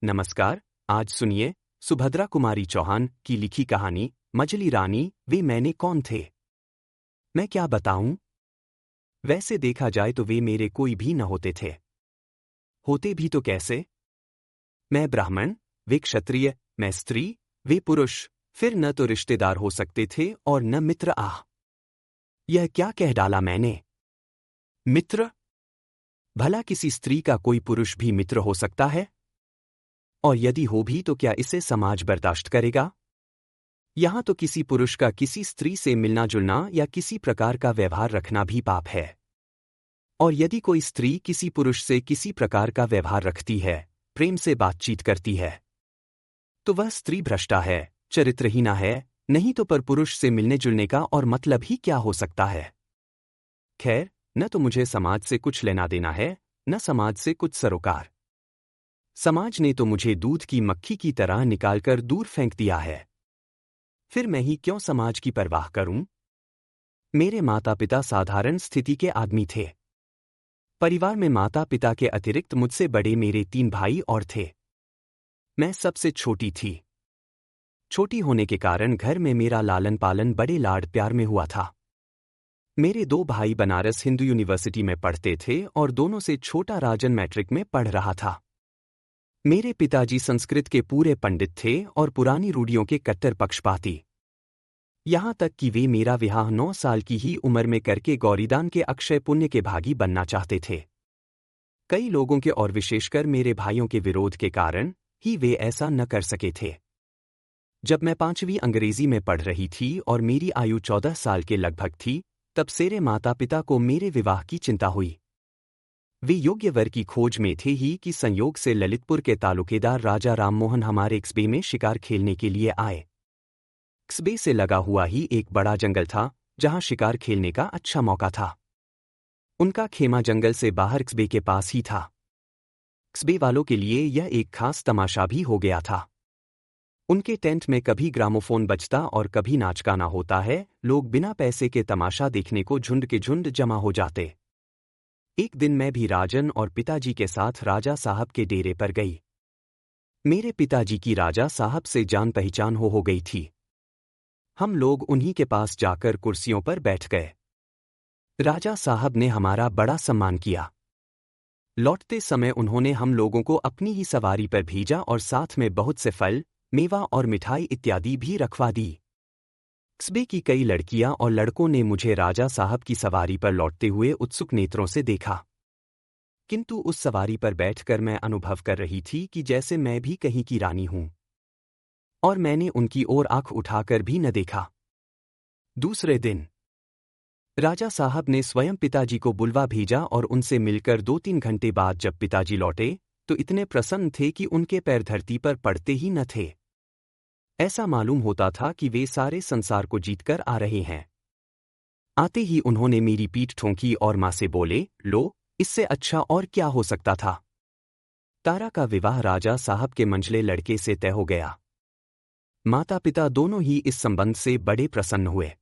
नमस्कार। आज सुनिए सुभद्रा कुमारी चौहान की लिखी कहानी मछली रानी वे मैंने कौन थे। मैं क्या बताऊं? वैसे देखा जाए तो वे मेरे कोई भी न होते थे। होते भी तो कैसे? मैं ब्राह्मण, वे क्षत्रिय, मैं स्त्री, वे पुरुष, फिर न तो रिश्तेदार हो सकते थे और न मित्र। आह, यह क्या कह डाला मैंने? मित्र? भला किसी स्त्री का कोई पुरुष भी मित्र हो सकता है? और यदि हो भी तो क्या इसे समाज बर्दाश्त करेगा? यहां तो किसी पुरुष का किसी स्त्री से मिलना जुलना या किसी प्रकार का व्यवहार रखना भी पाप है। और यदि कोई स्त्री किसी पुरुष से किसी प्रकार का व्यवहार रखती है, प्रेम से बातचीत करती है, तो वह स्त्री भ्रष्टा है, चरित्रहीना है, नहीं तो पर पुरुष से मिलने जुलने का और मतलब ही क्या हो सकता है। खैर, न तो मुझे समाज से कुछ लेना देना है, न समाज से कुछ सरोकार। समाज ने तो मुझे दूध की मक्खी की तरह निकालकर दूर फेंक दिया है। फिर मैं ही क्यों समाज की परवाह करूं? मेरे माता पिता साधारण स्थिति के आदमी थे। परिवार में माता पिता के अतिरिक्त मुझसे बड़े मेरे 3 भाई और थे। मैं सबसे छोटी थी। छोटी होने के कारण घर में मेरा लालन पालन बड़े लाड प्यार में हुआ था। मेरे 2 भाई बनारस हिंदू यूनिवर्सिटी में पढ़ते थे और दोनों से छोटा राजन मैट्रिक में पढ़ रहा था। मेरे पिताजी संस्कृत के पूरे पंडित थे और पुरानी रूढ़ियों के कट्टर पक्षपाती। यहां तक कि वे मेरा विवाह 9 साल की ही उम्र में करके गौरीदान के अक्षय पुण्य के भागी बनना चाहते थे। कई लोगों के और विशेषकर मेरे भाइयों के विरोध के कारण ही वे ऐसा न कर सके थे। जब मैं 5वीं अंग्रेजी में पढ़ रही थी और मेरी आयु 14 साल के लगभग थी, तब सेरे माता पिता को मेरे विवाह की चिंता हुई। वे योग्य वर की खोज में थे ही कि संयोग से ललितपुर के तालुकेदार राजा राममोहन हमारे क्सबे में शिकार खेलने के लिए आए। क्सबे से लगा हुआ ही एक बड़ा जंगल था, जहां शिकार खेलने का अच्छा मौका था। उनका खेमा जंगल से बाहर क्सबे के पास ही था। क्सबे वालों के लिए यह एक खास तमाशा भी हो गया था। उनके टेंट में कभी ग्रामोफोन बजता और कभी नाच गाना होता है। लोग बिना पैसे के तमाशा देखने को झुंड के झुंड जमा हो जाते। एक दिन मैं भी राजन और पिताजी के साथ राजा साहब के डेरे पर गई। मेरे पिताजी की राजा साहब से जान पहचान हो गई थी। हम लोग उन्हीं के पास जाकर कुर्सियों पर बैठ गए। राजा साहब ने हमारा बड़ा सम्मान किया। लौटते समय उन्होंने हम लोगों को अपनी ही सवारी पर भेजा और साथ में बहुत से फल, मेवा और मिठाई इत्यादि भी रखवा दी। क्सबे की कई लड़कियां और लड़कों ने मुझे राजा साहब की सवारी पर लौटते हुए उत्सुक नेत्रों से देखा। किंतु उस सवारी पर बैठकर मैं अनुभव कर रही थी कि जैसे मैं भी कहीं की रानी हूं, और मैंने उनकी ओर आंख उठाकर भी न देखा। दूसरे दिन राजा साहब ने स्वयं पिताजी को बुलवा भेजा और उनसे मिलकर 2-3 घंटे बाद जब पिताजी लौटे, तो इतने प्रसन्न थे कि उनके पैर धरती पर पड़ते ही न थे। ऐसा मालूम होता था कि वे सारे संसार को जीतकर आ रहे हैं। आते ही उन्होंने मेरी पीठ ठोंकी और मां से बोले, लो, इससे अच्छा और क्या हो सकता था। तारा का विवाह राजा साहब के मंझले लड़के से तय हो गया। माता पिता दोनों ही इस संबंध से बड़े प्रसन्न हुए।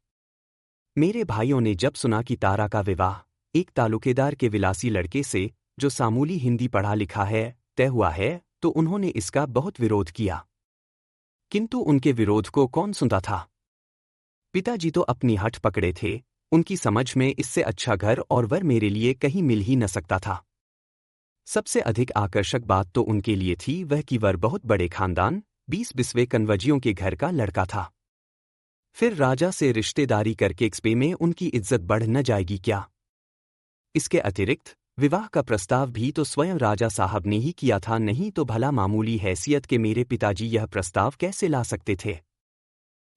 मेरे भाइयों ने जब सुना कि तारा का विवाह एक तालुकेदार के विलासी लड़के से, जो सामूली हिंदी पढ़ा लिखा है, तय हुआ है, तो उन्होंने इसका बहुत विरोध किया। किंतु उनके विरोध को कौन सुनता था? पिताजी तो अपनी हठ पकड़े थे। उनकी समझ में इससे अच्छा घर और वर मेरे लिए कहीं मिल ही न सकता था। सबसे अधिक आकर्षक बात तो उनके लिए थी वह कि वर बहुत बड़े खानदान 20 बिस्वे कन्वजियों के घर का लड़का था। फिर राजा से रिश्तेदारी करके क्सबे में उनकी इज्जत बढ़ न जाएगी क्या? इसके अतिरिक्त विवाह का प्रस्ताव भी तो स्वयं राजा साहब ने ही किया था, नहीं तो भला मामूली हैसियत के मेरे पिताजी यह प्रस्ताव कैसे ला सकते थे?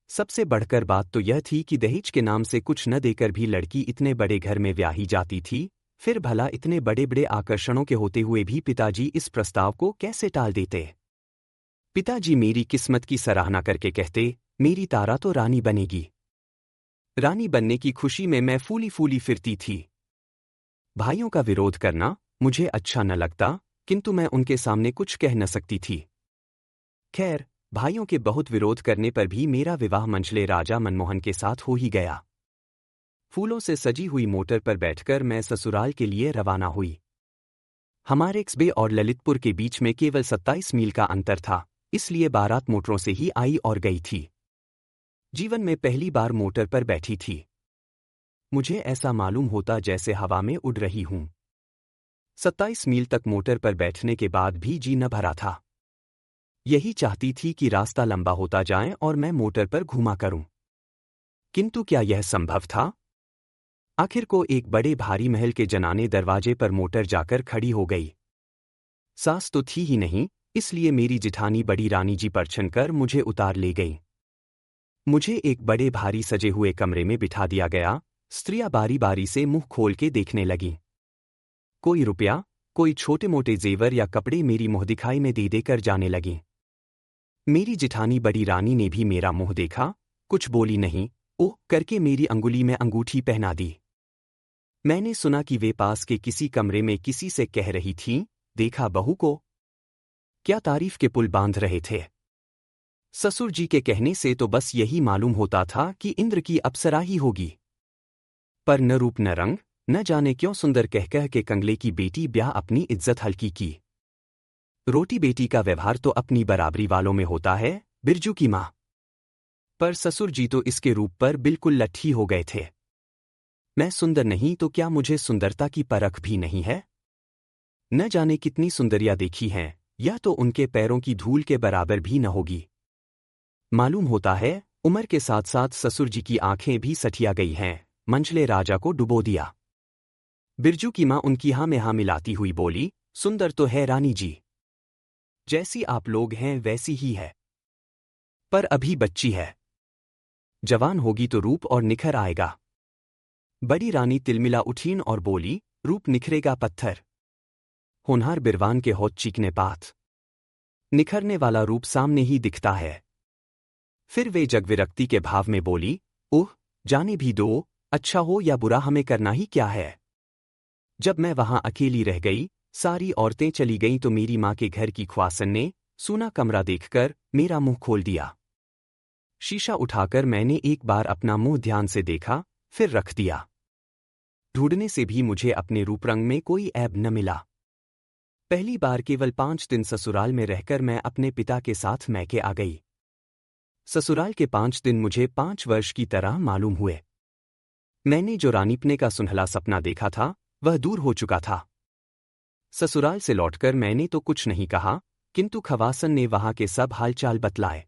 सबसे बढ़कर बात तो यह थी कि दहेज के नाम से कुछ न देकर भी लड़की इतने बड़े घर में ब्याही जाती थी। फिर भला इतने बड़े बड़े आकर्षणों के होते हुए भी पिताजी इस प्रस्ताव को कैसे टाल देते? पिताजी मेरी किस्मत की सराहना करके कहते, मेरी तारा तो रानी बनेगी। रानी बनने की खुशी में मैं फूली फूली फिरती थी। भाइयों का विरोध करना मुझे अच्छा न लगता, किंतु मैं उनके सामने कुछ कह न सकती थी। खैर, भाइयों के बहुत विरोध करने पर भी मेरा विवाह मंझले राजा मनमोहन के साथ हो ही गया। फूलों से सजी हुई मोटर पर बैठकर मैं ससुराल के लिए रवाना हुई। हमारे एक्सबे और ललितपुर के बीच में केवल 27 मील का अंतर था, इसलिए बारात मोटरों से ही आई और गई थी। जीवन में पहली बार मोटर पर बैठी थी। मुझे ऐसा मालूम होता जैसे हवा में उड़ रही हूं। 27 मील तक मोटर पर बैठने के बाद भी जी न भरा था। यही चाहती थी कि रास्ता लंबा होता जाए और मैं मोटर पर घूमा करूं। किंतु क्या यह संभव था? आखिर को एक बड़े भारी महल के जनाने दरवाजे पर मोटर जाकर खड़ी हो गई। सास तो थी ही नहीं, इसलिए मेरी जिठानी बड़ी रानी जी परछन कर मुझे उतार ले गई। मुझे एक बड़े भारी सजे हुए कमरे में बिठा दिया गया। स्त्रियां बारी बारी से मुंह खोल के देखने लगीं। कोई रुपया, कोई छोटे मोटे जेवर या कपड़े मेरी मुंह दिखाई में दे देकर जाने लगीं। मेरी जिठानी बड़ी रानी ने भी मेरा मुंह देखा, कुछ बोली नहीं, ओह करके मेरी अंगुली में अंगूठी पहना दी। मैंने सुना कि वे पास के किसी कमरे में किसी से कह रही थीं, देखा बहू को। क्या तारीफ के पुल बांध रहे थे। ससुर जी के कहने से तो बस यही मालूम होता था कि इंद्र की अप्सरा ही होगी। पर न रूप न रंग, न जाने क्यों सुंदर कह के कंगले की बेटी ब्याह अपनी इज्जत हल्की की। रोटी बेटी का व्यवहार तो अपनी बराबरी वालों में होता है, बिरजू की माँ। पर ससुर जी तो इसके रूप पर बिल्कुल लट्ठी हो गए थे। मैं सुंदर नहीं तो क्या मुझे सुंदरता की परख भी नहीं है? न जाने कितनी सुंदरियां देखी हैं, यह तो उनके पैरों की धूल के बराबर भी न होगी। मालूम होता है, उम्र के साथ साथ ससुर जी की आंखें भी सठिया गई हैं, मंझले राजा को डुबो दिया। बिरजू की माँ उनकी हाँ में हाँ मिलाती हुई बोली, सुंदर तो है रानी जी। जैसी आप लोग हैं वैसी ही है। पर अभी बच्ची है। जवान होगी तो रूप और निखर आएगा। बड़ी रानी तिलमिला उठीन और बोली, रूप निखरेगा पत्थर। होनहार बिरवान के होठ चीकने पात। निखरने वाला रूप सामने ही दिखता है। फिर वे जगविरक्ति के भाव में बोली, ओह, जाने भी दो, अच्छा हो या बुरा हमें करना ही क्या है। जब मैं वहां अकेली रह गई, सारी औरतें चली गईं तो मेरी माँ के घर की ख्वासन ने, सूना कमरा देखकर, मेरा मुंह खोल दिया। शीशा उठाकर मैंने एक बार अपना मुंह ध्यान से देखा, फिर रख दिया। ढूंढने से भी मुझे अपने रूप रंग में कोई ऐब न मिला। पहली बार केवल 5 दिन ससुराल में रहकर मैं अपने पिता के साथ मैके आ गई। ससुराल के 5 दिन मुझे 5 वर्ष की तरह मालूम हुए। मैंने जो रानीपने का सुनहला सपना देखा था, वह दूर हो चुका था। ससुराल से लौटकर मैंने तो कुछ नहीं कहा, किंतु खवासन ने वहां के सब हालचाल बतलाए।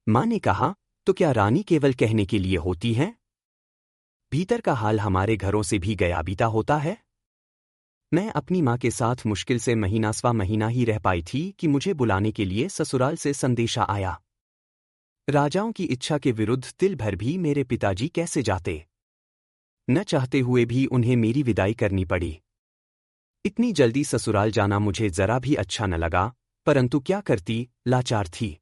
माँ ने कहा, तो क्या रानी केवल कहने के लिए होती हैं? भीतर का हाल हमारे घरों से भी गया बीता होता है। मैं अपनी माँ के साथ मुश्किल से महीना स्वा महीना ही रह पाई थी कि मुझे बुलाने के लिए ससुराल से संदेशा आया। राजाओं की इच्छा के विरुद्ध तिल भर भी मेरे पिताजी कैसे जाते। न चाहते हुए भी उन्हें मेरी विदाई करनी पड़ी। इतनी जल्दी ससुराल जाना मुझे जरा भी अच्छा न लगा, परंतु क्या करती, लाचार थी।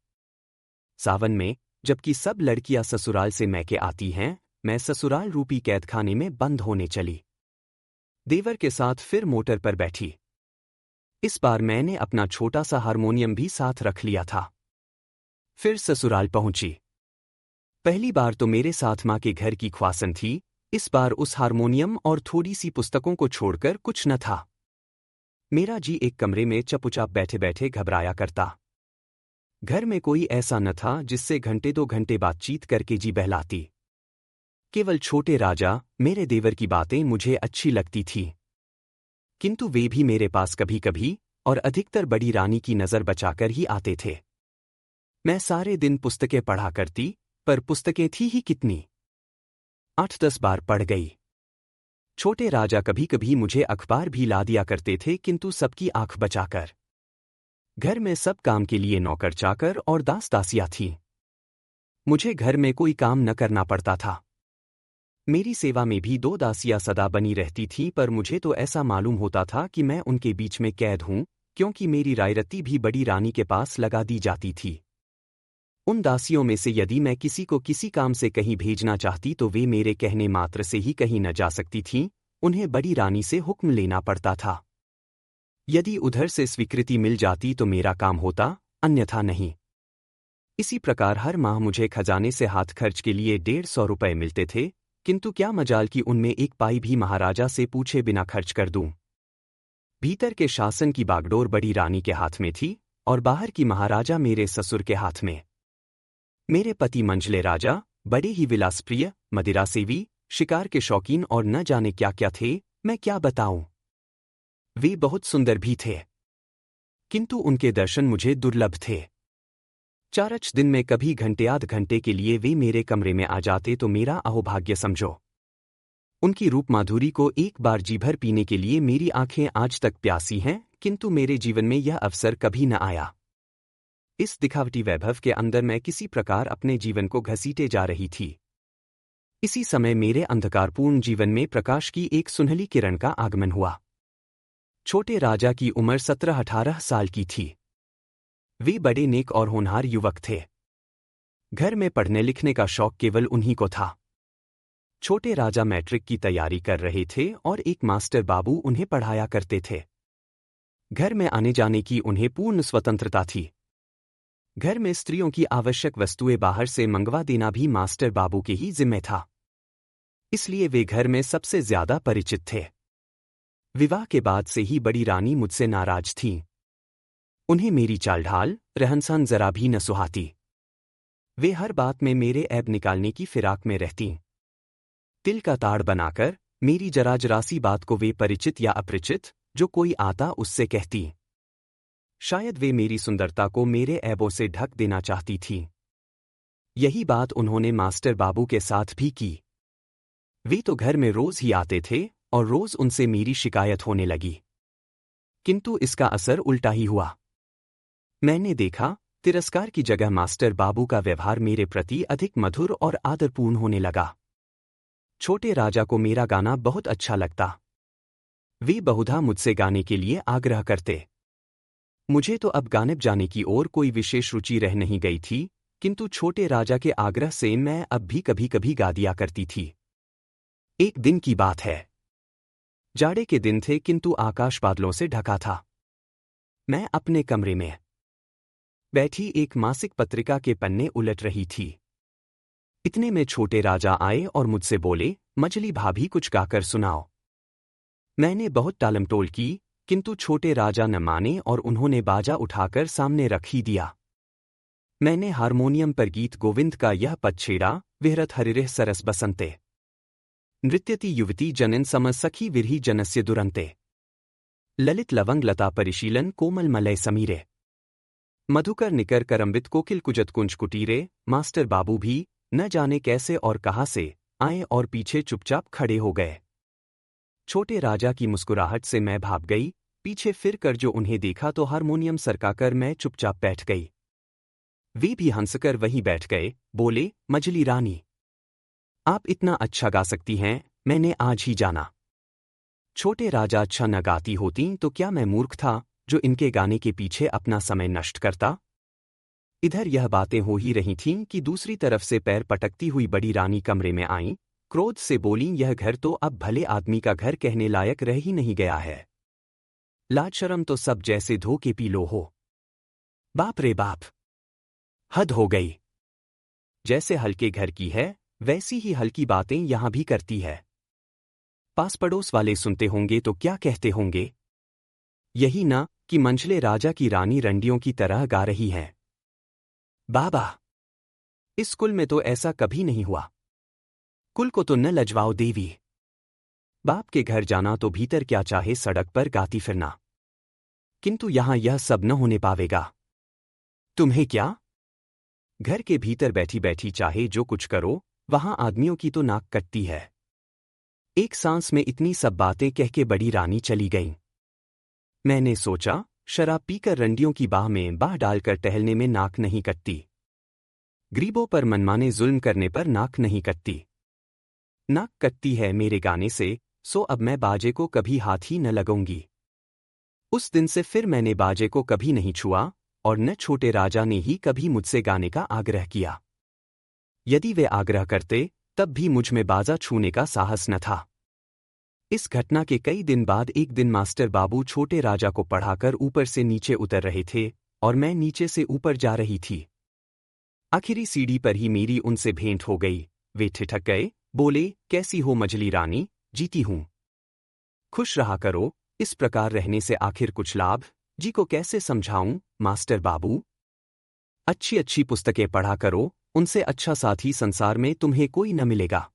सावन में, जबकि सब लड़कियां ससुराल से मैके आती हैं, मैं ससुराल रूपी कैदखाने में बंद होने चली। देवर के साथ फिर मोटर पर बैठी। इस बार मैंने अपना छोटा सा हारमोनियम भी साथ रख लिया था। फिर ससुराल पहुंची। पहली बार तो मेरे साथ माँ के घर की ख्वासन थी, इस बार उस हारमोनियम और थोड़ी सी पुस्तकों को छोड़कर कुछ न था। मेरा जी एक कमरे में चुपचाप बैठे बैठे घबराया करता। घर में कोई ऐसा न था जिससे घंटे 2 घंटे बातचीत करके जी बहलाती। केवल छोटे राजा, मेरे देवर की बातें मुझे अच्छी लगती थी। किंतु वे भी मेरे पास कभी कभी, और अधिकतर बड़ी रानी की नज़र बचाकर ही आते थे। मैं सारे दिन पुस्तकें पढ़ा करती, पर पुस्तकें थी ही कितनी। 8-10 बार पढ़ गई। छोटे राजा कभी कभी मुझे अखबार भी ला दिया करते थे, किंतु सबकी आंख बचाकर। घर में सब काम के लिए नौकर चाकर और दास दासियां थीं। मुझे घर में कोई काम न करना पड़ता था। मेरी सेवा में भी 2 दासियां सदा बनी रहती थीं, पर मुझे तो ऐसा मालूम होता था कि मैं उनके बीच में कैद हूं, क्योंकि मेरी रायरत्ती भी बड़ी रानी के पास लगा दी जाती थी। उन दासियों में से यदि मैं किसी को किसी काम से कहीं भेजना चाहती तो वे मेरे कहने मात्र से ही कहीं न जा सकती थीं, उन्हें बड़ी रानी से हुक्म लेना पड़ता था। यदि उधर से स्वीकृति मिल जाती तो मेरा काम होता, अन्यथा नहीं। इसी प्रकार हर माह मुझे खजाने से हाथ खर्च के लिए 150 रुपये मिलते थे, किंतु क्या मजाल कि उनमें एक पाई भी महाराजा से पूछे बिना खर्च कर दूं। भीतर के शासन की बागडोर बड़ी रानी के हाथ में थी और बाहर की महाराजा मेरे ससुर के हाथ में। मेरे पति मंझले राजा बड़े ही विलासप्रिय, मदिरा सेवी, शिकार के शौकीन और न जाने क्या क्या थे, मैं क्या बताऊं। वे बहुत सुंदर भी थे, किंतु उनके दर्शन मुझे दुर्लभ थे। चारच दिन में कभी घंटे आध घंटे के लिए वे मेरे कमरे में आ जाते तो मेरा अहोभाग्य समझो। उनकी रूप माधुरी को एक बार जी भर पीने के लिए मेरी आंखें आज तक प्यासी हैं, किंतु मेरे जीवन में यह अवसर कभी न आया। इस दिखावटी वैभव के अंदर मैं किसी प्रकार अपने जीवन को घसीटे जा रही थी। इसी समय मेरे अंधकारपूर्ण जीवन में प्रकाश की एक सुनहली किरण का आगमन हुआ। छोटे राजा की उम्र 17-18 साल की थी। वे बड़े नेक और होनहार युवक थे। घर में पढ़ने लिखने का शौक केवल उन्हीं को था। छोटे राजा मैट्रिक की तैयारी कर रहे थे और एक मास्टर बाबू उन्हें पढ़ाया करते थे। घर में आने जाने की उन्हें पूर्ण स्वतंत्रता थी। घर में स्त्रियों की आवश्यक वस्तुएं बाहर से मंगवा देना भी मास्टर बाबू के ही जिम्मे था। इसलिए वे घर में सबसे ज्यादा परिचित थे। विवाह के बाद से ही बड़ी रानी मुझसे नाराज थीं। उन्हें मेरी चाल ढाल, रहन-सहन जरा भी न सुहाती। वे हर बात में मेरे ऐब निकालने की फिराक में रहतीं। तिल का ताड़ बनाकर मेरी जरा जरासी बात को वे परिचित या अपरिचित, जो कोई आता उससे कहती। शायद वे मेरी सुंदरता को मेरे ऐबों से ढक देना चाहती थीं। यही बात उन्होंने मास्टर बाबू के साथ भी की। वे तो घर में रोज ही आते थे और रोज उनसे मेरी शिकायत होने लगी। किंतु इसका असर उल्टा ही हुआ। मैंने देखा, तिरस्कार की जगह मास्टर बाबू का व्यवहार मेरे प्रति अधिक मधुर और आदरपूर्ण होने लगा। छोटे राजा को मेरा गाना बहुत अच्छा लगता। वे बहुधा मुझसे गाने के लिए आग्रह करते। मुझे तो अब गाने बजाने की ओर कोई विशेष रुचि रह नहीं गई थी, किंतु छोटे राजा के आग्रह से मैं अब भी कभी कभी गा दिया करती थी। एक दिन की बात है। जाड़े के दिन थे किंतु आकाश बादलों से ढका था। मैं अपने कमरे में बैठी एक मासिक पत्रिका के पन्ने उलट रही थी। इतने में छोटे राजा आए और मुझसे बोले, मछली भाभी कुछ गाकर सुनाओ। मैंने बहुत टालमटोल की, किंतु छोटे राजा न माने और उन्होंने बाजा उठाकर सामने रख ही दिया। मैंने हारमोनियम पर गीत गोविंद का यह पद छेड़ा, विहरत हरिरिह सरस बसंते नृत्यति युवती जनन समस सखी विरही जनस्य दुरंते ललित लवंग लता परिशीलन कोमल मलय समीरे मधुकर निकर करम्बित कोकिल कुजत कुंज कुटीरे। मास्टर बाबू भी न जाने कैसे और कहाँ से आए और पीछे चुपचाप खड़े हो गए। छोटे राजा की मुस्कुराहट से मैं भाप गई। पीछे फिर कर जो उन्हें देखा तो हारमोनियम सरकाकर मैं चुपचाप बैठ गई। वे भी हंसकर वहीं बैठ गए। बोले, मझली रानी, आप इतना अच्छा गा सकती हैं, मैंने आज ही जाना। छोटे राजा अच्छा न गाती होती तो क्या मैं मूर्ख था जो इनके गाने के पीछे अपना समय नष्ट करता। इधर यह बातें हो ही रही थीं कि दूसरी तरफ से पैर पटकती हुई बड़ी रानी कमरे में आईं, क्रोध से बोलीं, यह घर तो अब भले आदमी का घर कहने लायक रह ही नहीं गया है। लाज शर्म तो सब जैसे धो के पी लो हो। बाप रे बाप, हद हो गई। जैसे हल्के घर की है वैसी ही हल्की बातें यहां भी करती है। पास पड़ोस वाले सुनते होंगे तो क्या कहते होंगे। यही ना कि मंझले राजा की रानी रंडियों की तरह गा रही हैं। बाबा, इस कुल में तो ऐसा कभी नहीं हुआ। कुल को तो न लजवाओ देवी। बाप के घर जाना तो भीतर क्या चाहे सड़क पर गाती फिरना, किंतु यहां यह सब न होने पावेगा। तुम्हें क्या? घर के भीतर बैठी बैठी चाहे जो कुछ करो, वहां आदमियों की तो नाक कटती है। एक सांस में इतनी सब बातें कह के बड़ी रानी चली गईं। मैंने सोचा, शराब पीकर रंडियों की बाह में बाह डालकर टहलने में नाक नहीं कटती। गरीबों पर मनमाने जुल्म करने पर नाक नहीं कटती। नाक कटती है मेरे गाने से, सो अब मैं बाजे को कभी हाथ ही न लगाऊंगी। उस दिन से फिर मैंने बाजे को कभी नहीं छुआ और न छोटे राजा ने ही कभी मुझसे गाने का आग्रह किया। यदि वे आग्रह करते तब भी मुझ में बाजा छूने का साहस न था। इस घटना के कई दिन बाद एक दिन मास्टर बाबू छोटे राजा को पढ़ाकर ऊपर से नीचे उतर रहे थे और मैं नीचे से ऊपर जा रही थी। आखिरी सीढ़ी पर ही मेरी उनसे भेंट हो गई। वे ठिठक गए, बोले, कैसी हो मझली रानी? जीती हूं। खुश रहा करो, इस प्रकार रहने से आखिर कुछ लाभ जी को कैसे समझाऊं मास्टर बाबू। अच्छी अच्छी पुस्तकें पढ़ा करो, उनसे अच्छा साथी संसार में तुम्हें कोई न मिलेगा।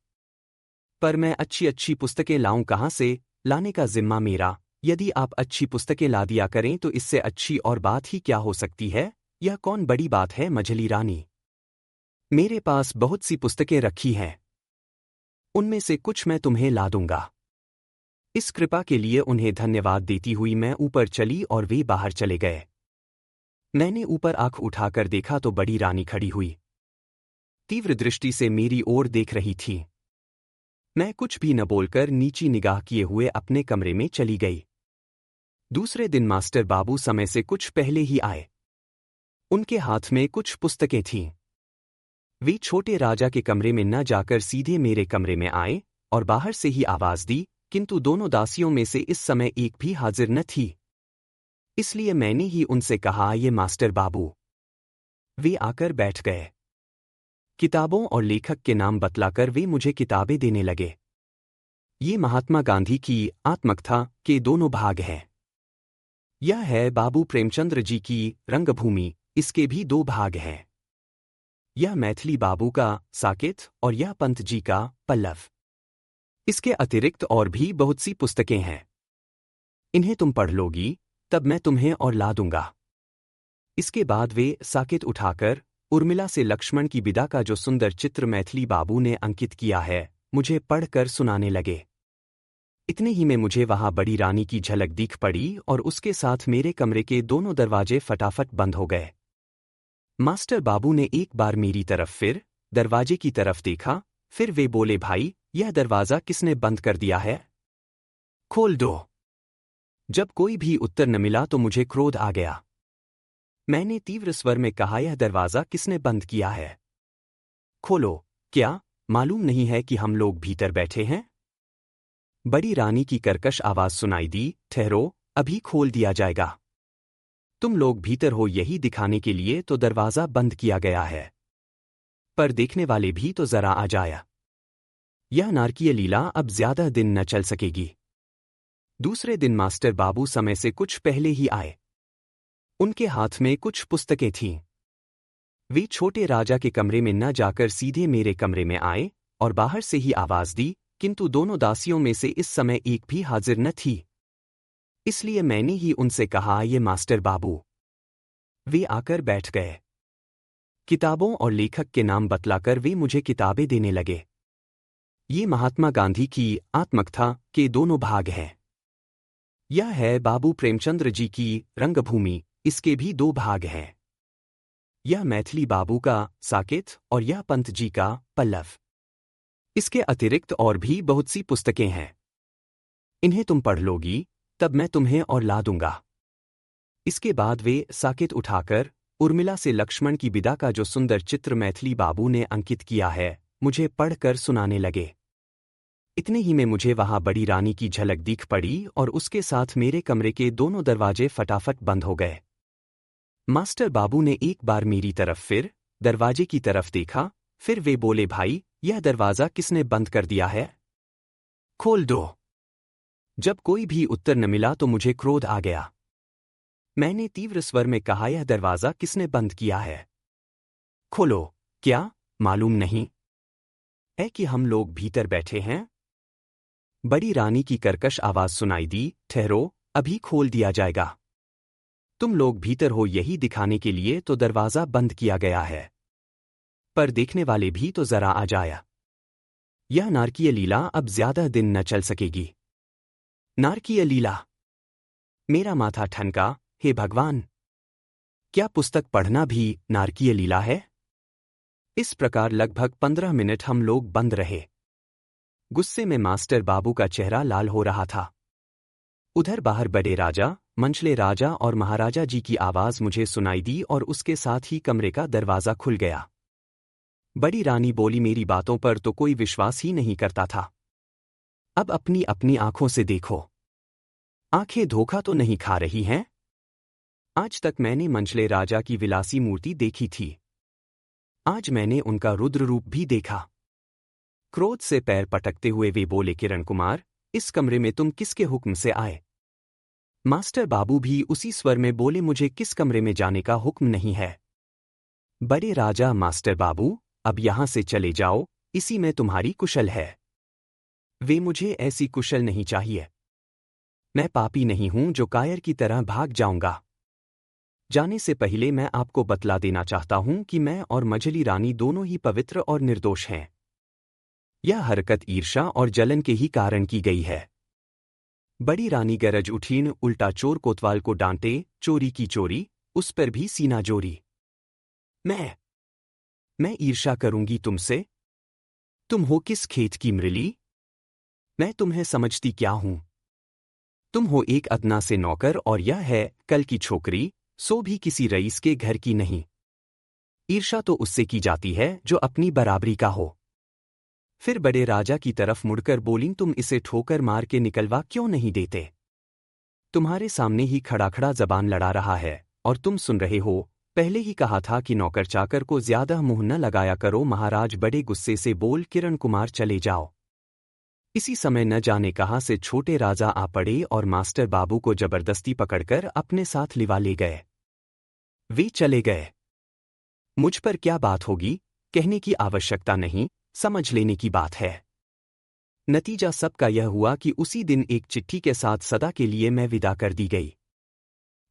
पर मैं अच्छी अच्छी पुस्तकें लाऊं कहां से, लाने का जिम्मा मेरा। यदि आप अच्छी पुस्तकें ला दिया करें तो इससे अच्छी और बात ही क्या हो सकती है। यह कौन बड़ी बात है मझली रानी। मेरे पास बहुत सी पुस्तकें रखी हैं, उनमें से कुछ मैं तुम्हें ला दूंगा। इस कृपा के लिए उन्हें धन्यवाद देती हुई मैं ऊपर चली और वे बाहर चले गए। मैंने ऊपर आंख उठाकर देखा तो बड़ी रानी खड़ी हुई, तीव्र दृष्टि से मेरी ओर देख रही थी। मैं कुछ भी न बोलकर नीची निगाह किए हुए अपने कमरे में चली गई। दूसरे दिन मास्टर बाबू समय से कुछ पहले ही आए। उनके हाथ में कुछ पुस्तकें थीं। वे छोटे राजा के कमरे में न जाकर सीधे मेरे कमरे में आए और बाहर से ही आवाज दी, किंतु दोनों दासियों में से इस समय एक भी हाजिर न थी। इसलिए मैंने ही उनसे कहा, ये मास्टर बाबू। वे आकर बैठ गए। किताबों और लेखक के नाम बतलाकर वे मुझे किताबें देने लगे। ये महात्मा गांधी की आत्मकथा के दोनों भाग हैं। यह है बाबू प्रेमचंद्र जी की रंगभूमि, इसके भी दो भाग हैं। यह मैथिली बाबू का साकेत और यह पंत जी का पल्लव। इसके अतिरिक्त और भी बहुत सी पुस्तकें हैं। इन्हें तुम पढ़ लोगी तब मैं तुम्हें और ला दूंगा। इसके बाद वे साकेत उठाकर उर्मिला से लक्ष्मण की विदा का जो सुंदर चित्र मैथिली बाबू ने अंकित किया है, मुझे पढ़कर सुनाने लगे। इतने ही में मुझे वहां बड़ी रानी की झलक दिख पड़ी और उसके साथ मेरे कमरे के दोनों दरवाजे फटाफट बंद हो गए। मास्टर बाबू ने एक बार मेरी तरफ फिर दरवाजे की तरफ देखा, फिर वे बोले, भाई यह दरवाजा किसने बंद कर दिया है? खोल दो। जब कोई भी उत्तर न मिला तो मुझे क्रोध आ गया। मैंने तीव्र स्वर में कहा, यह दरवाजा किसने बंद किया है? खोलो। क्या मालूम नहीं है कि हम लोग भीतर बैठे हैं? बड़ी रानी की कर्कश आवाज सुनाई दी, ठहरो, अभी खोल दिया जाएगा। तुम लोग भीतर हो यही दिखाने के लिए तो दरवाजा बंद किया गया है। पर देखने वाले भी तो जरा आ जाया। यह नारकीय लीला अब ज्यादा दिन न चल सकेगी। दूसरे दिन मास्टर बाबू समय से कुछ पहले ही आए। उनके हाथ में कुछ पुस्तकें थीं। वे छोटे राजा के कमरे में न जाकर सीधे मेरे कमरे में आए और बाहर से ही आवाज दी, किंतु दोनों दासियों में से इस समय एक भी हाजिर न थी। इसलिए मैंने ही उनसे कहा, ये मास्टर बाबू। वे आकर बैठ गए। किताबों और लेखक के नाम बतलाकर वे मुझे किताबें देने लगे। ये महात्मा गांधी की आत्मकथा के दोनों भाग हैं। यह है बाबू प्रेमचंद्र जी की रंगभूमि, इसके भी दो भाग हैं। यह मैथिली बाबू का साकेत और यह पंत जी का पल्लव। इसके अतिरिक्त और भी बहुत सी पुस्तकें हैं। इन्हें तुम पढ़ लोगी तब मैं तुम्हें और ला दूंगा। इसके बाद वे साकेत उठाकर उर्मिला से लक्ष्मण की विदा का जो सुंदर चित्र मैथिली बाबू ने अंकित किया है, मुझे पढ़कर सुनाने लगे। इतने ही में मुझे वहां बड़ी रानी की झलक दिख पड़ी और उसके साथ मेरे कमरे के दोनों दरवाजे फटाफट बंद हो गए। मास्टर बाबू ने एक बार मेरी तरफ फिर दरवाजे की तरफ देखा, फिर वे बोले, भाई यह दरवाजा किसने बंद कर दिया है? खोल दो। जब कोई भी उत्तर न मिला तो मुझे क्रोध आ गया। मैंने तीव्र स्वर में कहा, यह दरवाजा किसने बंद किया है? खोलो। क्या मालूम नहीं है कि हम लोग भीतर बैठे हैं? बड़ी रानी की कर्कश आवाज सुनाई दी, ठहरो, अभी खोल दिया जाएगा। तुम लोग भीतर हो यही दिखाने के लिए तो दरवाजा बंद किया गया है। पर देखने वाले भी तो जरा आ जाया। यह नारकीय लीला अब ज्यादा दिन न चल सकेगी। नारकीय लीला। मेरा माथा ठनका, हे भगवान! क्या पुस्तक पढ़ना भी नारकीय लीला है? इस प्रकार लगभग 15 मिनट हम लोग बंद रहे। गुस्से में मास्टर बाबू का चेहरा लाल हो रहा था। उधर बाहर बड़े राजा, मंचले राजा और महाराजा जी की आवाज मुझे सुनाई दी और उसके साथ ही कमरे का दरवाजा खुल गया। बड़ी रानी बोली, मेरी बातों पर तो कोई विश्वास ही नहीं करता था। अब अपनी अपनी आंखों से देखो। आंखें धोखा तो नहीं खा रही हैं? आज तक मैंने मंचले राजा की विलासी मूर्ति देखी थी। आज मैंने उनका रुद्र रूप भी देखा। क्रोध से पैर पटकते हुए वे बोले, किरण कुमार, इस कमरे में तुम किसके हुक्म से आए? मास्टर बाबू भी उसी स्वर में बोले, मुझे किस कमरे में जाने का हुक्म नहीं है। बड़े राजा, मास्टर बाबू, अब यहां से चले जाओ, इसी में तुम्हारी कुशल है। वे, मुझे ऐसी कुशल नहीं चाहिए। मैं पापी नहीं हूं जो कायर की तरह भाग जाऊंगा। जाने से पहले मैं आपको बतला देना चाहता हूं कि मैं और मझली रानी दोनों ही पवित्र और निर्दोष हैं। यह हरकत ईर्ष्या और जलन के ही कारण की गई है। बड़ी रानी गरज उठीन, उल्टा चोर कोतवाल को डांटे, चोरी की चोरी, उस पर भी सीना जोरी। मैं ईर्ष्या करूंगी तुमसे? तुम हो किस खेत की मृली? मैं तुम्हें समझती क्या हूं? तुम हो एक अदना से नौकर, और यह है कल की छोकरी, सो भी किसी रईस के घर की नहीं। ईर्ष्या तो उससे की जाती है जो अपनी बराबरी का हो। फिर बड़े राजा की तरफ मुड़कर बोलीं, तुम इसे ठोकर मार के निकलवा क्यों नहीं देते? तुम्हारे सामने ही खड़ा खड़ा जबान लड़ा रहा है, और तुम सुन रहे हो। पहले ही कहा था कि नौकर चाकर को ज्यादा मुंह न लगाया करो। महाराज बड़े गुस्से से बोल, किरण कुमार चले जाओ। इसी समय न जाने कहां से छोटे राजा आ पड़े और मास्टर बाबू को जबरदस्ती पकड़कर अपने साथ लिवा ले गए। वे चले गए। मुझ पर क्या बात होगी, कहने की आवश्यकता नहीं, समझ लेने की बात है। नतीजा सबका यह हुआ कि उसी दिन एक चिट्ठी के साथ सदा के लिए मैं विदा कर दी गई।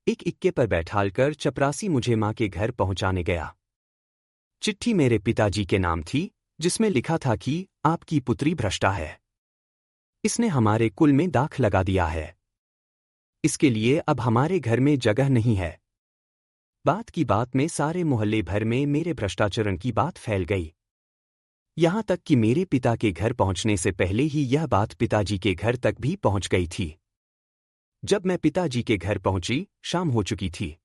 एक इक्के पर बैठालकर चपरासी मुझे मां के घर पहुंचाने गया। चिट्ठी मेरे पिताजी के नाम थी, जिसमें लिखा था कि आपकी पुत्री भ्रष्टा है। इसने हमारे कुल में दाख लगा दिया है। इसके लिए अब हमारे घर में जगह नहीं है। बात की बात में सारे मोहल्ले भर में मेरे भ्रष्टाचरण की बात फैल गई। यहां तक कि मेरे पिता के घर पहुंचने से पहले ही यह बात पिताजी के घर तक भी पहुंच गई थी। जब मैं पिताजी के घर पहुंची, शाम हो चुकी थी।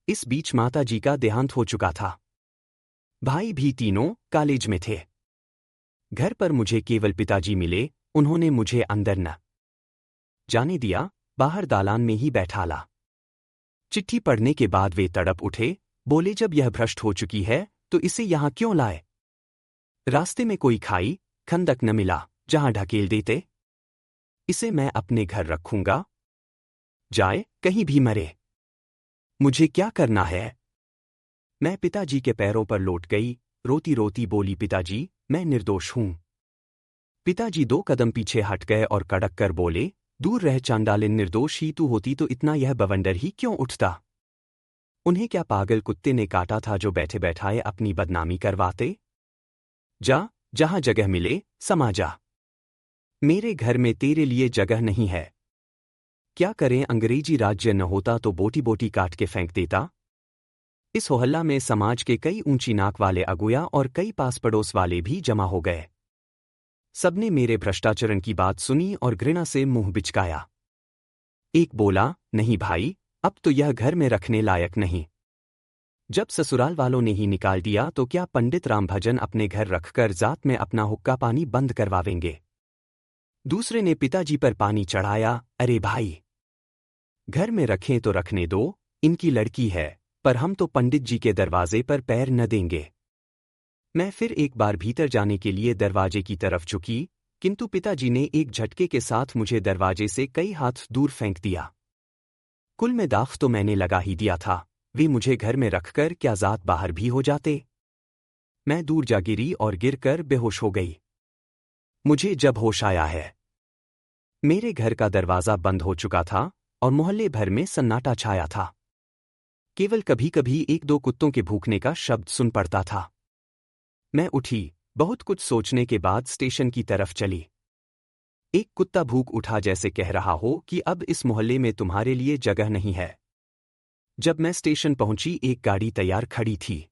इस बीच माताजी का देहांत हो चुका था। भाई भी तीनों कॉलेज में थे। घर पर मुझे केवल पिताजी मिले। उन्होंने मुझे अंदर न जाने दिया, बाहर दालान में ही बैठाला। चिट्ठी पढ़ने के बाद वे तड़प उठे, बोले, जब यह भ्रष्ट हो चुकी है तो इसे यहां क्यों लाए? रास्ते में कोई खाई खंदक न मिला जहां ढकेल देते। इसे मैं अपने घर रखूंगा। जाए कहीं भी मरे, मुझे क्या करना है? मैं पिताजी के पैरों पर लौट गई, रोती रोती बोली, पिताजी, मैं निर्दोष हूं। पिताजी 2 कदम पीछे हट गए और कड़क कर बोले, दूर रह चांडालिन, निर्दोष ही तू होती तो इतना यह बवंडर ही क्यों उठता? उन्हें क्या पागल कुत्ते ने काटा था जो बैठे बैठाए अपनी बदनामी करवाते? जा, जहां जगह मिले समा जा। मेरे घर में तेरे लिए जगह नहीं है। क्या करें, अंग्रेजी राज्य न होता तो बोटी बोटी काट के फेंक देता। इस होहल्ला में समाज के कई ऊंची नाक वाले अगुया और कई पास पड़ोस वाले भी जमा हो गए। सबने मेरे भ्रष्टाचरण की बात सुनी और घृणा से मुंह बिचकाया। एक बोला, नहीं भाई, अब तो यह घर में रखने लायक नहीं। जब ससुराल वालों ने ही निकाल दिया तो क्या पंडित रामभजन अपने घर रखकर जात में अपना हुक्का पानी बंद करवावेंगे? दूसरे ने पिताजी पर पानी चढ़ाया, अरे भाई, घर में रखें तो रखने दो, इनकी लड़की है, पर हम तो पंडित जी के दरवाजे पर पैर न देंगे। मैं फिर एक बार भीतर जाने के लिए दरवाजे की तरफ झुकी, किंतु पिताजी ने एक झटके के साथ मुझे दरवाजे से कई हाथ दूर फेंक दिया। कुल में दाख तो मैंने लगा ही दिया था, वे मुझे घर में रखकर क्या जात बाहर भी हो जाते। मैं दूर जा गिरी और गिरकर बेहोश हो गई। मुझे जब होश आया है, मेरे घर का दरवाजा बंद हो चुका था और मोहल्ले भर में सन्नाटा छाया था। केवल कभी कभी 1-2 कुत्तों के भूखने का शब्द सुन पड़ता था। मैं उठी, बहुत कुछ सोचने के बाद स्टेशन की तरफ चली। एक कुत्ता भूख उठा, जैसे कह रहा हो कि अब इस मोहल्ले में तुम्हारे लिए जगह नहीं है। जब मैं स्टेशन पहुंची, एक गाड़ी तैयार खड़ी थी।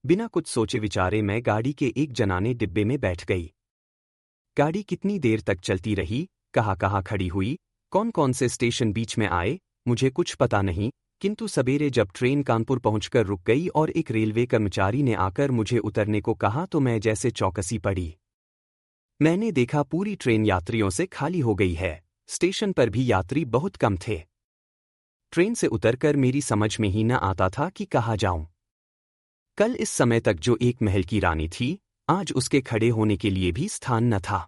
बिना कुछ सोचे विचारे मैं गाड़ी के एक जनाने डिब्बे में बैठ गई। गाड़ी कितनी देर तक चलती रही, कहाँ कहाँ खड़ी हुई, कौन कौन से स्टेशन बीच में आए, मुझे कुछ पता नहीं। किंतु सवेरे जब ट्रेन कानपुर पहुंचकर रुक गई और एक रेलवे कर्मचारी ने आकर मुझे उतरने को कहा तो मैं जैसे चौकसी पड़ी। मैंने देखा पूरी ट्रेन यात्रियों से खाली हो गई है। स्टेशन पर भी यात्री बहुत कम थे। ट्रेन से उतरकर मेरी समझ में ही न आता था कि कहाँ जाऊं। कल इस समय तक जो एक महल की रानी थी, आज उसके खड़े होने के लिए भी स्थान न था।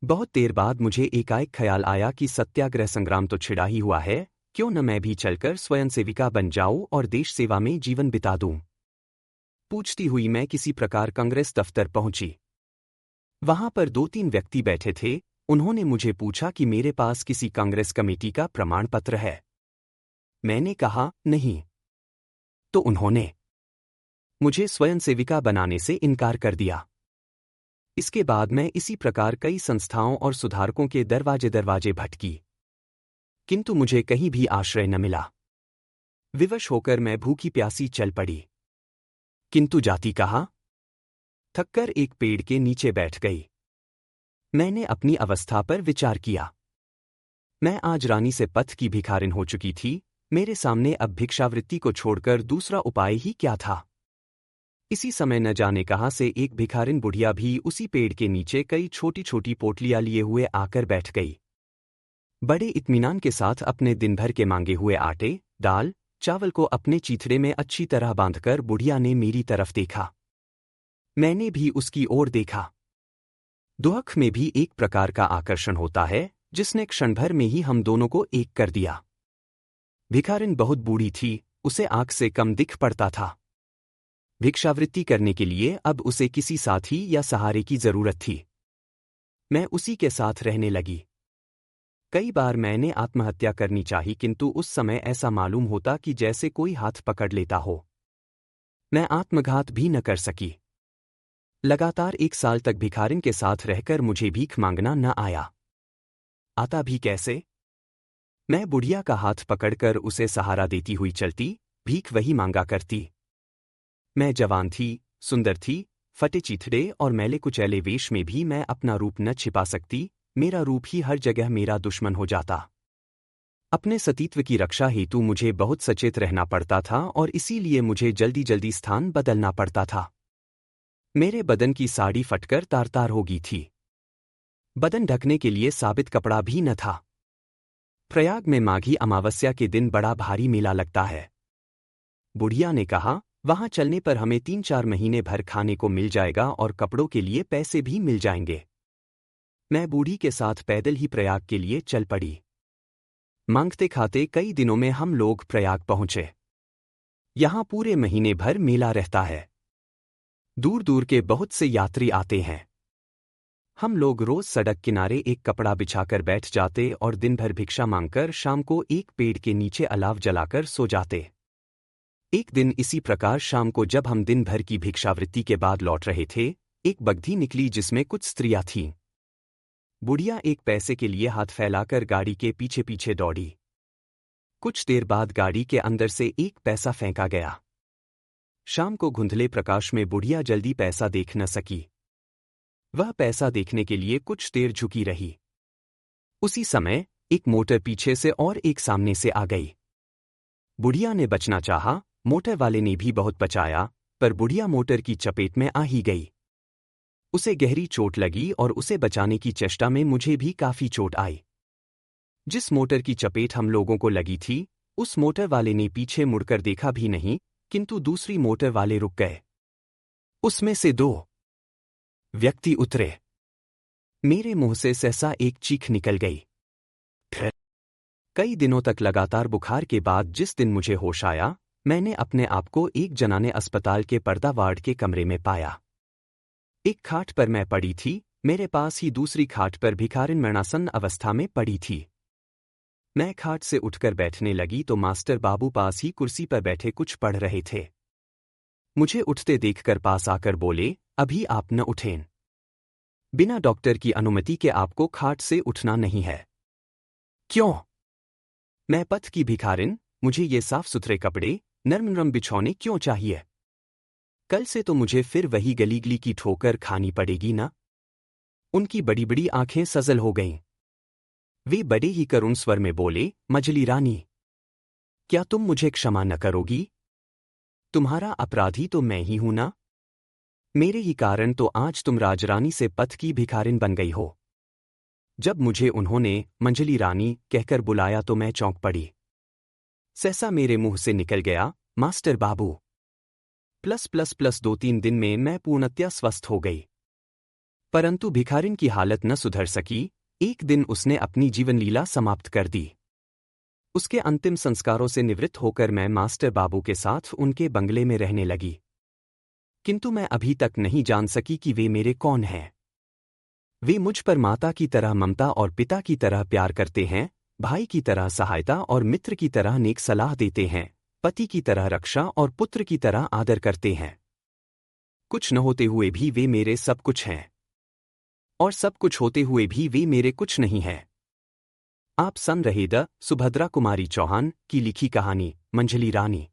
बहुत देर बाद मुझे एकाएक ख्याल आया कि सत्याग्रह संग्राम तो छिड़ा ही हुआ है, क्यों न मैं भी चलकर स्वयंसेविका बन जाऊं और देश सेवा में जीवन बिता दूं। पूछती हुई मैं किसी प्रकार कांग्रेस दफ्तर पहुंची। वहां पर 2-3 व्यक्ति बैठे थे। उन्होंने मुझे पूछा कि मेरे पास किसी कांग्रेस कमेटी का प्रमाण पत्र है। मैंने कहा, नहीं। तो उन्होंने मुझे स्वयंसेविका बनाने से इनकार कर दिया। इसके बाद मैं इसी प्रकार कई संस्थाओं और सुधारकों के दरवाजे दरवाजे भटकी, किंतु मुझे कहीं भी आश्रय न मिला। विवश होकर मैं भूखी प्यासी चल पड़ी, किंतु जाती कहाँ। थककर एक पेड़ के नीचे बैठ गई। मैंने अपनी अवस्था पर विचार किया। मैं आज रानी से पथ की भिखारिन हो चुकी थी। मेरे सामने अब भिक्षावृत्ति को छोड़कर दूसरा उपाय ही क्या था। इसी समय न जाने कहाँ से एक भिखारिन बुढ़िया भी उसी पेड़ के नीचे कई छोटी छोटी पोटलियां लिए हुए आकर बैठ गई। बड़े इत्मीनान के साथ अपने दिन भर के मांगे हुए आटे, दाल, चावल को अपने चीथड़े में अच्छी तरह बांधकर बुढ़िया ने मेरी तरफ देखा। मैंने भी उसकी ओर देखा। दुहख में भी एक प्रकार का आकर्षण होता है, जिसने क्षण भर में ही हम दोनों को एक कर दिया। भिखारिन बहुत बूढ़ी थी, उसे आंख से कम दिख पड़ता था। भिक्षावृत्ति करने के लिए अब उसे किसी साथी या सहारे की जरूरत थी। मैं उसी के साथ रहने लगी। कई बार मैंने आत्महत्या करनी चाही, किंतु उस समय ऐसा मालूम होता कि जैसे कोई हाथ पकड़ लेता हो। मैं आत्मघात भी न कर सकी। लगातार 1 साल तक भिखारिन के साथ रहकर मुझे भीख मांगना न आया। आता भी कैसे? मैं बुढ़िया का हाथ पकड़कर उसे सहारा देती हुई चलती, भीख वही मांगा करती। मैं जवान थी, सुंदर थी, फटे चीथड़े और मैले कुचैले वेश में भी मैं अपना रूप न छिपा सकती। मेरा रूप ही हर जगह मेरा दुश्मन हो जाता। अपने सतीत्व की रक्षा हेतु मुझे बहुत सचेत रहना पड़ता था और इसीलिए मुझे जल्दी जल्दी स्थान बदलना पड़ता था। मेरे बदन की साड़ी फटकर तार तार हो गई थी। बदन ढकने के लिए साबित कपड़ा भी न था। प्रयाग में माघी अमावस्या के दिन बड़ा भारी मेला लगता है। बुढ़िया ने कहा, वहां चलने पर हमें 3-4 महीने भर खाने को मिल जाएगा और कपड़ों के लिए पैसे भी मिल जाएंगे। मैं बूढ़ी के साथ पैदल ही प्रयाग के लिए चल पड़ी। मांगते खाते कई दिनों में हम लोग प्रयाग पहुंचे। यहां पूरे महीने भर मेला रहता है। दूर दूर के बहुत से यात्री आते हैं। हम लोग रोज सड़क किनारे एक कपड़ा बिछाकर बैठ जाते और दिन भर भिक्षा मांगकर शाम को एक पेड़ के नीचे अलाव जलाकर सो जाते। एक दिन इसी प्रकार शाम को जब हम दिन भर की भिक्षावृत्ति के बाद लौट रहे थे, एक बग्घी निकली जिसमें कुछ स्त्रियां थीं। बुढ़िया एक पैसे के लिए हाथ फैलाकर गाड़ी के पीछे पीछे दौड़ी। कुछ देर बाद गाड़ी के अंदर से एक पैसा फेंका गया। शाम को धुंधले प्रकाश में बुढ़िया जल्दी पैसा देख न सकी। वह पैसा देखने के लिए कुछ देर झुकी रही। उसी समय एक मोटर पीछे से और एक सामने से आ गई। बुढ़िया ने बचना चाहा, मोटर वाले ने भी बहुत बचाया, पर बुढ़िया मोटर की चपेट में आ ही गई। उसे गहरी चोट लगी और उसे बचाने की चेष्टा में मुझे भी काफी चोट आई। जिस मोटर की चपेट हम लोगों को लगी थी, उस मोटर वाले ने पीछे मुड़कर देखा भी नहीं, किंतु दूसरी मोटर वाले रुक गए। उसमें से 2 व्यक्ति उतरे। मेरे मुंह से सहसा एक चीख निकल गई। फिर कई दिनों तक लगातार बुखार के बाद जिस दिन मुझे होश आया, मैंने अपने आप को एक जनाने अस्पताल के पर्दा वार्ड के कमरे में पाया। एक खाट पर मैं पड़ी थी, मेरे पास ही दूसरी खाट पर भिखारिन मरणासन्न अवस्था में पड़ी थी। मैं खाट से उठकर बैठने लगी तो मास्टर बाबू पास ही कुर्सी पर बैठे कुछ पढ़ रहे थे। मुझे उठते देखकर पास आकर बोले, अभी आप न उठें। बिना डॉक्टर की अनुमति के आपको खाट से उठना नहीं है। क्यों? मैं पथ की भिखारिन, मुझे ये साफ सुथरे कपड़े, नरम नरम बिछौने क्यों चाहिए? कल से तो मुझे फिर वही गलीगली की ठोकर खानी पड़ेगी ना? उनकी बड़ी बड़ी आंखें सजल हो गईं। वे बड़े ही करुण स्वर में बोले, मजली रानी, क्या तुम मुझे क्षमा न करोगी? तुम्हारा अपराधी तो मैं ही हूं ना? मेरे ही कारण तो आज तुम राजरानी से पथ की भिखारिन बन गई हो। जब मुझे उन्होंने मंजली रानी कहकर बुलाया तो मैं चौंक पड़ी। सहसा मेरे मुंह से निकल गया, मास्टर बाबू। +++2-3 दिन में मैं पूर्णतया स्वस्थ हो गई। परंतु भिखारिन की हालत न सुधर सकी। एक दिन उसने अपनी जीवन लीला समाप्त कर दी। उसके अंतिम संस्कारों से निवृत्त होकर मैं मास्टर बाबू के साथ उनके बंगले में रहने लगी। किंतु मैं अभी तक नहीं जान सकी कि वे मेरे कौन हैं। वे मुझ पर माता की तरह ममता और पिता की तरह प्यार करते हैं, भाई की तरह सहायता और मित्र की तरह नेक सलाह देते हैं, पति की तरह रक्षा और पुत्र की तरह आदर करते हैं। कुछ न होते हुए भी वे मेरे सब कुछ हैं, और सब कुछ होते हुए भी वे मेरे कुछ नहीं हैं। आप सुन रहे द सुभद्रा कुमारी चौहान की लिखी कहानी मंझली रानी।